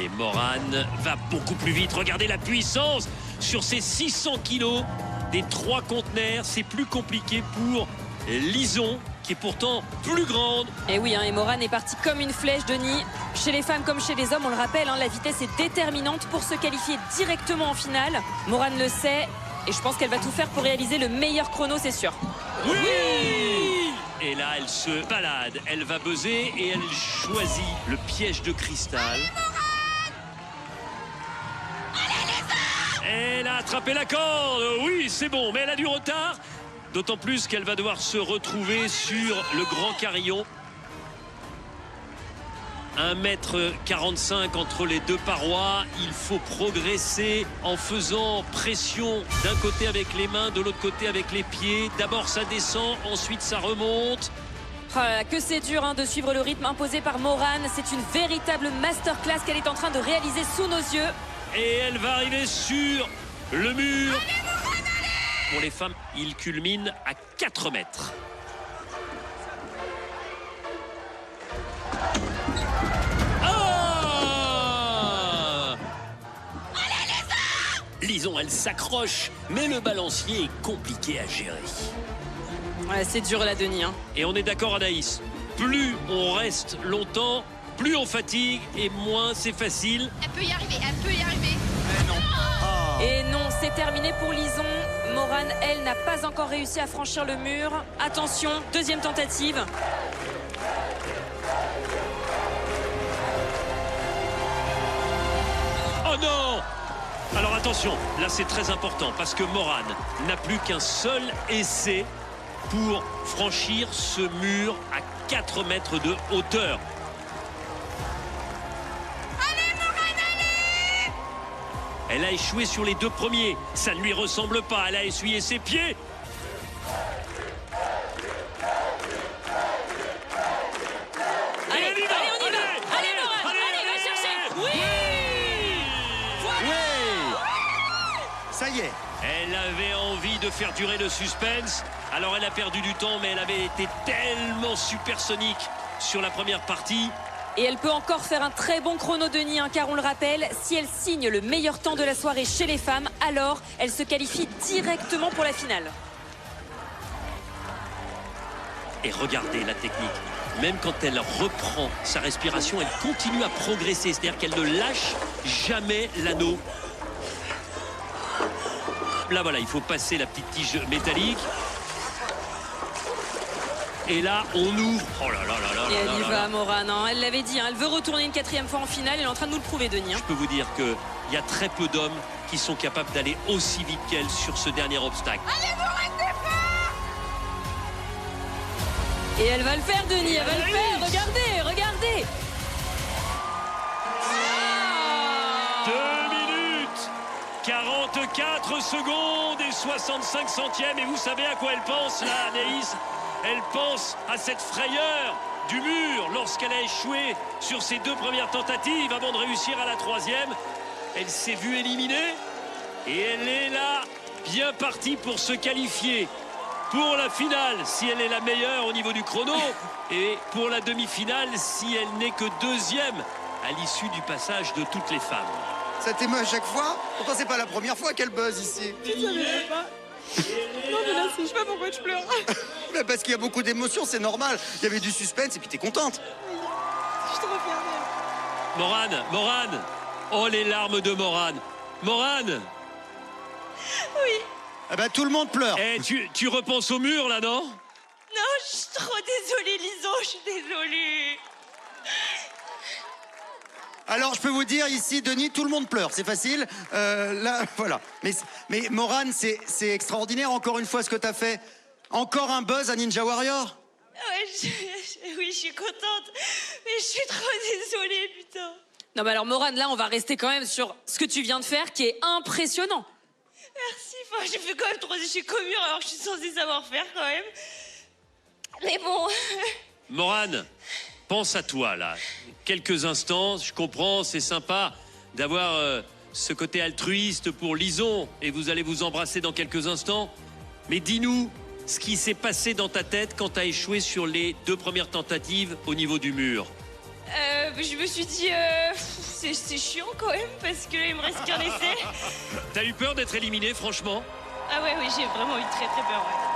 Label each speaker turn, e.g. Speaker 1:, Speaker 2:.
Speaker 1: Allez, Morane va beaucoup plus vite. Regardez la puissance sur ces 600 kilos des 3 conteneurs. C'est plus compliqué pour Lison, qui est pourtant plus grande.
Speaker 2: Et oui, et Morane est partie comme une flèche, Denis. Chez les femmes comme chez les hommes, on le rappelle, la vitesse est déterminante pour se qualifier directement en finale. Morane le sait et je pense qu'elle va tout faire pour réaliser le meilleur chrono, c'est sûr.
Speaker 1: Oui! Et là, elle se balade, elle va buzzer et elle choisit le piège de cristal. Elle a attrapé la corde. Oui, c'est bon, mais elle a du retard. D'autant plus qu'elle va devoir se retrouver sur le grand carillon. 1,45 m entre les deux parois. Il faut progresser en faisant pression d'un côté avec les mains, de l'autre côté avec les pieds. D'abord ça descend, ensuite ça remonte.
Speaker 2: Oh là là, que c'est dur de suivre le rythme imposé par Morane. C'est une véritable masterclass qu'elle est en train de réaliser sous nos yeux.
Speaker 1: Et elle va arriver sur le mur. Allez, Morane, allez! Pour les femmes, il culmine à 4 mètres. Lison, elle s'accroche, mais le balancier est compliqué à gérer.
Speaker 2: Ouais, c'est dur là, Denis.
Speaker 1: Et on est d'accord, Anaïs, plus on reste longtemps, plus on fatigue et moins c'est facile.
Speaker 3: Elle peut y arriver, elle peut y arriver.
Speaker 2: Et non, c'est terminé pour Lison. Morane, elle, n'a pas encore réussi à franchir le mur. Attention, deuxième tentative.
Speaker 1: Oh non! Alors attention, là c'est très important parce que Morane n'a plus qu'un seul essai pour franchir ce mur à 4 mètres de hauteur.
Speaker 3: Allez, Morane, allez!
Speaker 1: Elle a échoué sur les 2 premiers. Ça ne lui ressemble pas. Elle a essuyé ses pieds.
Speaker 2: Allez, on y va! Allez, Morane! Allez, va chercher! Oui!
Speaker 4: Ça y est.
Speaker 1: Elle avait envie de faire durer le suspense. Alors elle a perdu du temps, mais elle avait été tellement supersonique sur la première partie.
Speaker 2: Et elle peut encore faire un très bon chrono, Denis, car on le rappelle, si elle signe le meilleur temps de la soirée chez les femmes, alors elle se qualifie directement pour la finale.
Speaker 1: Et regardez la technique. Même quand elle reprend sa respiration, elle continue à progresser. C'est-à-dire qu'elle ne lâche jamais l'anneau. Là, voilà, il faut passer la petite tige métallique. Et là, on ouvre. Oh là là là là.
Speaker 2: Et elle
Speaker 1: là
Speaker 2: y
Speaker 1: là
Speaker 2: va,
Speaker 1: là.
Speaker 2: Morane. Elle l'avait dit, elle veut retourner une 4e fois en finale. Elle est en train de nous le prouver, Denis.
Speaker 1: Je peux vous dire qu'il y a très peu d'hommes qui sont capables d'aller aussi vite qu'elle sur ce dernier obstacle.
Speaker 3: Allez, Morane, t'es fort!
Speaker 2: Et elle va le faire, Denis. Elle va le faire. Regardez, regardez.
Speaker 1: 2 minutes 44 secondes et 65 centièmes. Et vous savez à quoi elle pense, là, Anaïs? Elle pense à cette frayeur du mur lorsqu'elle a échoué sur ses 2 premières tentatives avant de réussir à la 3e. Elle s'est vue éliminée et elle est là, bien partie pour se qualifier pour la finale si elle est la meilleure au niveau du chrono et pour la demi-finale si elle n'est que 2e à l'issue du passage de toutes les femmes.
Speaker 4: Ça t'émeut à chaque fois? Pourtant, c'est pas la première fois qu'elle buzz ici.
Speaker 2: Je savais pas. Non, mais là, je sais pas pourquoi tu pleures.
Speaker 4: Mais parce qu'il y a beaucoup d'émotions, c'est normal. Il y avait du suspense et puis t'es contente.
Speaker 2: Je suis trop fière d'elle.
Speaker 1: Morane. Oh, les larmes de Morane. Morane.
Speaker 3: Oui.
Speaker 4: Eh ben, tout le monde pleure.
Speaker 1: Eh, tu repenses au mur, là, non?
Speaker 3: Non, je suis trop désolée, Lison, je suis désolée.
Speaker 4: Alors, je peux vous dire ici, Denis, tout le monde pleure. C'est facile. Là, voilà. Mais Morane, c'est extraordinaire, encore une fois, ce que t'as fait. Encore un buzz à Ninja Warrior?
Speaker 3: Ouais, oui, je suis contente, mais je suis trop désolée, putain.
Speaker 2: Non, mais alors, Morane, là, on va rester quand même sur ce que tu viens de faire, qui est impressionnant.
Speaker 3: Merci, enfin, j'ai fait quand même 3 échecs au mur, alors que je suis censée savoir faire quand même. Mais bon...
Speaker 1: Morane, pense à toi, là. Quelques instants, je comprends, c'est sympa d'avoir ce côté altruiste pour Lison, et vous allez vous embrasser dans quelques instants. Mais dis-nous ce qui s'est passé dans ta tête quand tu as échoué sur les 2 premières tentatives au niveau du mur.
Speaker 3: Je me suis dit, c'est chiant quand même, parce que là, il me reste qu'un essai.
Speaker 1: T'as eu peur d'être éliminé, franchement?
Speaker 3: Ah ouais, oui, j'ai vraiment eu très très peur. Ouais.